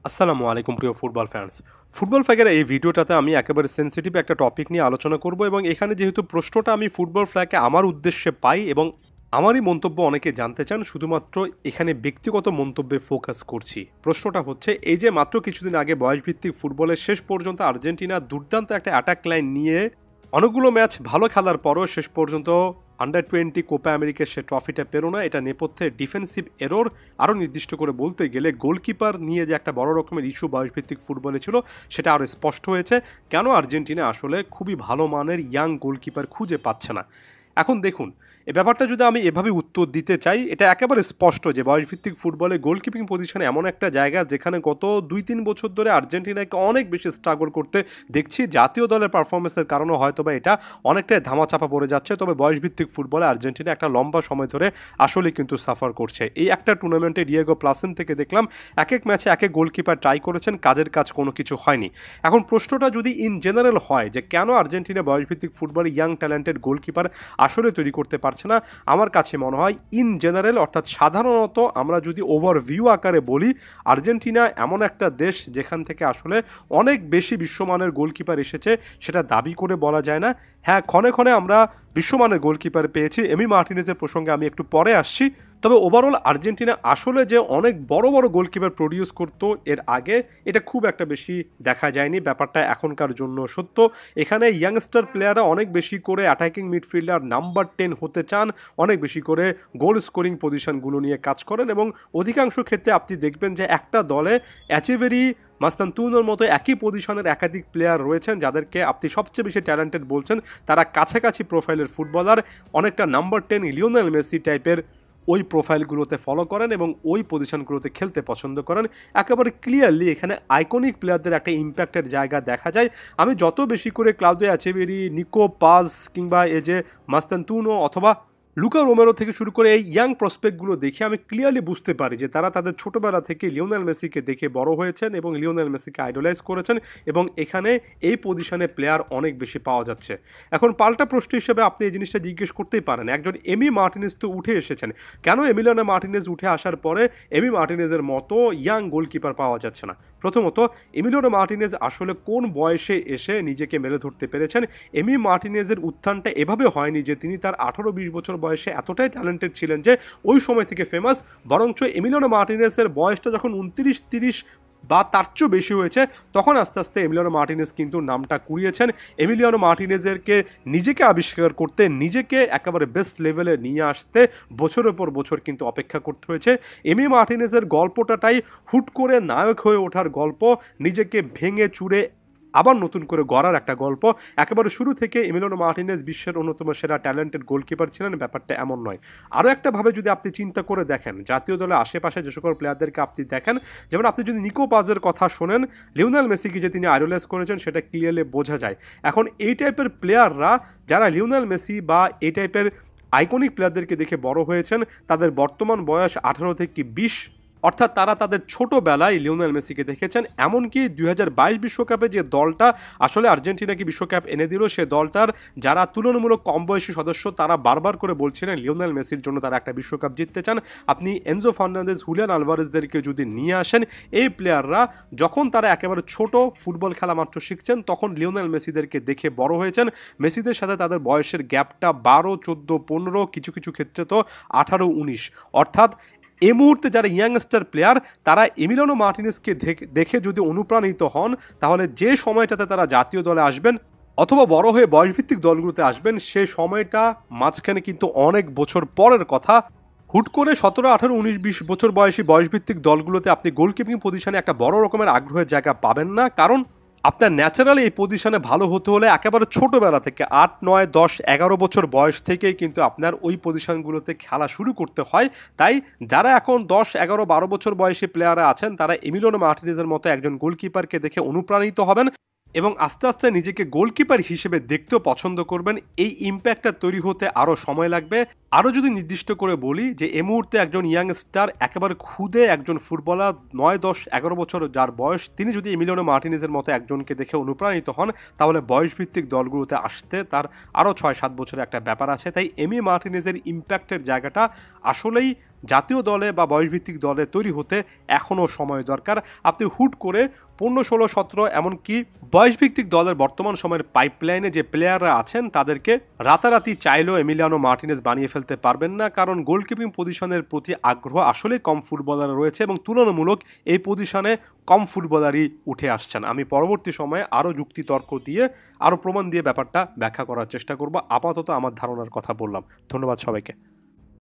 আসসালামু আলাইকুম প্রিয় ফুটবল ফ্যান্স। ফুটবল ফ্ল্যাগের এই ভিডিওটাতে আমি একেবারে সেন্সিটিভ একটা টপিক নিয়ে আলোচনা করব এবং এখানে যেহেতু প্রশ্নটা আমি ফুটবল ফ্ল্যাগে আমার উদ্দেশ্যে পাই এবং আমারই মন্তব্য অনেকে জানতে চান, শুধুমাত্র এখানে ব্যক্তিগত মন্তব্যে ফোকাস করছি। প্রশ্নটা হচ্ছে, এই যে মাত্র কিছুদিন আগে বয়সভিত্তিক ফুটবলের শেষ পর্যন্ত আর্জেন্টিনা দুর্দান্ত একটা অ্যাটাক লাইন নিয়ে অনেকগুলো ম্যাচ ভালো খেলার পরও শেষ পর্যন্ত আন্ডার-20 কোপা আমেরিকার সে ট্রফিটা পেরো না, এটা নেপথ্যে ডিফেন্সিভ এরর, আরও নির্দিষ্ট করে বলতে গেলে গোলকিপার নিয়ে যে একটা বড় রকমের ইস্যু বয়সভিত্তিক ফুটবলে ছিল, সেটা আরও স্পষ্ট হয়েছে কেন আর্জেন্টিনা আসলে খুবই ভালো মানের ইয়াং গোলকিপার খুঁজে পাচ্ছে না। এখন দেখুন, এই ব্যাপারটা যদি আমি এভাবে উত্তর দিতে চাই, এটা একেবারে স্পষ্ট যে বয়সভিত্তিক ফুটবলে গোলকিপিং পজিশনে এমন একটা জায়গা যেখানে গত 2-3 বছর ধরে আর্জেন্টিনাকে অনেক বেশি স্ট্রাগল করতে দেখছি। জাতীয় দলের পারফরমেন্সের কারণে হয়তো বা এটা অনেকটাই ধামাচাপা পড়ে যাচ্ছে, তবে বয়সভিত্তিক ফুটবলে আর্জেন্টিনা একটা লম্বা সময় ধরে আসলে কিন্তু সাফার করছে। এই একটা টুর্নামেন্টে ডিয়েগো প্লাসেন থেকে দেখলাম এক এক ম্যাচে এক এক গোলকিপার ট্রাই করেছেন, কাজের কাজ কোনো কিছু হয়নি। এখন প্রশ্নটা যদি ইন জেনারেল হয় যে কেন আর্জেন্টিনা বয়সভিত্তিক ফুটবলে ইয়াং ট্যালেন্টেড গোলকিপার আসলে তৈরি করতে পারছে না, আমার কাছে মনে হয় ইন জেনারেল অর্থাৎ সাধারণত আমরা যদি ওভারভিউ আকারে বলি, আর্জেন্টিনা এমন একটা দেশ যেখান থেকে আসলে অনেক বেশি বিশ্বমানের গোলকিপার এসেছে, সেটা দাবি করে বলা যায় না। হ্যাঁ, ক্ষণে ক্ষণে আমরা বিশ্বমানের গোলকিপার পেয়েছি, এমি মার্টিনেজের প্রসঙ্গে আমি একটু পরে আসছি। তবে ওভারঅল আর্জেন্টিনা আসলে যে অনেক বড় বড় গোলকিপার প্রডিউস করতো এর আগে, এটা খুব একটা বেশি দেখা যায়নি। ব্যাপারটা এখনকার জন্য সত্য। এখানে ইয়াংস্টার প্লেয়াররা অনেক বেশি করে অ্যাটাকিং মিডফিল্ডার নাম্বার 10 হতে চান, অনেক বেশি করে গোল স্কোরিং পজিশনগুলো নিয়ে কাজ করেন এবং অধিকাংশ ক্ষেত্রে আপনি দেখবেন যে একটা দলে এচেভেরি, মাস্তানতুনোর মতো একই পজিশনের একাধিক প্লেয়ার রয়েছেন যাদেরকে আপনি সবচেয়ে বেশি ট্যালেন্টেড বলছেন, তারা কাছাকাছি প্রোফাইলের ফুটবলার, অনেকটা নাম্বার 10 লিওনেল মেসি টাইপের ওই প্রোফাইলগুলোতে ফলো করেন এবং ওই পজিশনগুলোতে খেলতে পছন্দ করেন। একেবারে ক্লিয়ারলি এখানে আইকনিক প্লেয়ারদের একটা ইম্প্যাক্টের জায়গা দেখা যায়। আমি যত বেশি করে ক্লাউদিও এচেভেরি, নিকো পাজ কিংবা এই যে মাস্তানতুনো অথবা লুকা রোমেরো থেকে শুরু করে এই ইয়াং প্রসপেক্টগুলো দেখে আমি ক্লিয়ারলি বুঝতে পারি যে তারা তাদের ছোটোবেলা থেকে লিওনেল মেসিকে দেখে বড় হয়েছেন এবং লিওনেল মেসিকে আইডলাইজ করেছেন এবং এখানে এই পজিশনে প্লেয়ার অনেক বেশি পাওয়া যাচ্ছে। এখন পাল্টা প্রশ্ন হিসেবে আপনি এই জিনিসটা জিজ্ঞেস করতেই পারেন, একজন এমি মার্টিনেজ তো উঠে এসেছেন, কেন এমিলিয়ানো মার্টিনেজ উঠে আসার পরে এমি মার্টিনেজের মতো ইয়াং গোলকিপার পাওয়া যাচ্ছে না? প্রথমত, এমিলিয়ানো মার্টিনেজ আসলে কোন বয়সে এসে নিজেকে মেলে ধরতে পেরেছেন? এমি মার্টিনেজের উত্থানটা এভাবে হয়নি যে তিনি তার 18-20 বছর বয়সে এতটাই ট্যালেন্টেড ছিলেন যে ওই সময় থেকে ফেমাস, বরঞ্চ এমিলিয়ানো মার্টিনেজের বয়সটা যখন 29-30 বা তার চেয়েও বেশি হয়েছে, তখন আস্তে আস্তে এমিলিয়ানো মার্টিনেজ কিন্তু নামটা কুড়িয়েছেন। এমিলিয়ানো মার্টিনেজেরকে নিজেকে আবিষ্কার করতে, নিজেকে একেবারে বেস্ট লেভেলে নিয়ে আসতে বছরের পর বছর কিন্তু অপেক্ষা করতে হয়েছে। এমি মার্টিনেজের গল্পটাই হুট করে নায়ক হয়ে ওঠার গল্প, নিজেকে ভেঙে চুরে আবার নতুন করে গড়ার একটা গল্প। একেবারে শুরু থেকে এমিলিয়ানো মার্টিনেজ বিশ্বের অন্যতম সেরা ট্যালেন্টেড গোলকিপার ছিলেন, ব্যাপারটা এমন নয়। আরও একটা ভাবে যদি আপনি চিন্তা করে দেখেন, জাতীয় দলের আশেপাশে যে সকল প্লেয়ারদেরকে আপনি দেখেন, যেমন আপনি যদি নিকো পাজের কথা শোনেন, লিওনেল মেসিকে যে তিনি আইডলাইজ করেছেন সেটা ক্লিয়ারলি বোঝা যায়। এখন এই টাইপের প্লেয়াররা যারা লিওনেল মেসি বা এই টাইপের আইকনিক প্লেয়ারদেরকে দেখে বড় হয়েছেন, তাদের বর্তমান বয়স 18 থেকে 20, অর্থাৎ তারা তাদের ছোটোবেলায় লিওনেল মেসিকে দেখেছেন। এমনকি 2022 বিশ্বকাপে যে দলটা আসলে আর্জেন্টিনাকে বিশ্বকাপ এনে দিল, সে দলটার যারা তুলনামূলক কম বয়সী সদস্য, তারা বারবার করে বলছিলেন লিওনেল মেসির জন্য তারা একটা বিশ্বকাপ জিততে চান। আপনি এনজো ফার্নান্দেজ, হুলিয়ান আলভারেজদেরকে যদি নিয়ে আসেন, এই প্লেয়াররা যখন তারা একেবারে ছোট ফুটবল খেলা মাত্র শিখছেন, তখন লিওনেল মেসিদেরকে দেখে বড় হয়েছেন। মেসিদের সাথে তাদের বয়সের গ্যাপটা 12, 14, 15, কিছু কিছু ক্ষেত্রে তো 18, 19। অর্থাৎ এই মুহূর্তে যারা ইয়াংস্টার প্লেয়ার, তারা এমিলিয়ানো মার্টিনেজকে দেখে যদি অনুপ্রাণিত হন, তাহলে যে সময়টাতে তারা জাতীয় দলে আসবেন অথবা বড় হয়ে বয়সভিত্তিক দলগুলোতে আসবেন, সেই সময়টা মাঝখানে কিন্তু অনেক বছর পরের কথা। হুট করে 17, 18, 19, 20 বছর বয়সী বয়সভিত্তিক দলগুলোতে আপনি গোলকিপিং পজিশনে একটা বড় রকমের আগ্রহের জায়গা পাবেন না, কারণ আপনার ন্যাচারালি এই পজিশনে ভালো হতে হলে একেবারে ছোটোবেলা থেকে 8, 9, 10, 11 বছর বয়স থেকেই কিন্তু আপনার ওই পজিশনগুলোতে খেলা শুরু করতে হয়। তাই যারা এখন 10, 11, 12 বছর বয়সী প্লেয়াররা আছেন, তারা এমিলিয়ানো মার্টিনেজের মতো একজন গোলকিপারকে দেখে অনুপ্রাণিত হবেন এবং আস্তে আস্তে নিজেকে গোলকিপার হিসেবে দেখতেও পছন্দ করবেন। এই ইম্প্যাক্টটা তৈরি হতে আরও সময় লাগবে। আরও যদি নির্দিষ্ট করে বলি যে এই মুহূর্তে একজন ইয়াংস্টার একেবারে খুদে একজন ফুটবলার 9, 10, 11 বছর যার বয়স, তিনি যদি এমিলিয়ানো মার্টিনেজের মতো একজনকে দেখে অনুপ্রাণিত হন, তাহলে বয়সভিত্তিক দলগুলোতে আসতে তার আরও 6-7 বছরের একটা ব্যাপার আছে। তাই এমি মার্টিনেজের ইম্প্যাক্টের জায়গাটা আসলেই জাতীয় দলে বা বয়সভিত্তিক দলে তৈরি হতে এখনও সময় দরকার। আপনি হুট করে 15, 16, 17 এমনকি বয়সভিত্তিক দলের বর্তমান সময়ের পাইপলাইনে যে প্লেয়াররা আছেন তাদেরকে রাতারাতি চাইলেও এমিলিয়ানো মার্টিনেজ বানিয়ে ফেলতে পারবেন না, কারণ গোলকিপিং পজিশনের প্রতি আগ্রহ আসলে কম ফুটবলার রয়েছে এবং তুলনামূলক এই পজিশনে কম ফুটবলারই উঠে আসছেন। আমি পরবর্তী সময়ে আরও যুক্তিতর্ক দিয়ে আরও প্রমাণ দিয়ে ব্যাপারটা ব্যাখ্যা করার চেষ্টা করব। আপাতত আমার ধারণার কথা বললাম। ধন্যবাদ সবাইকে।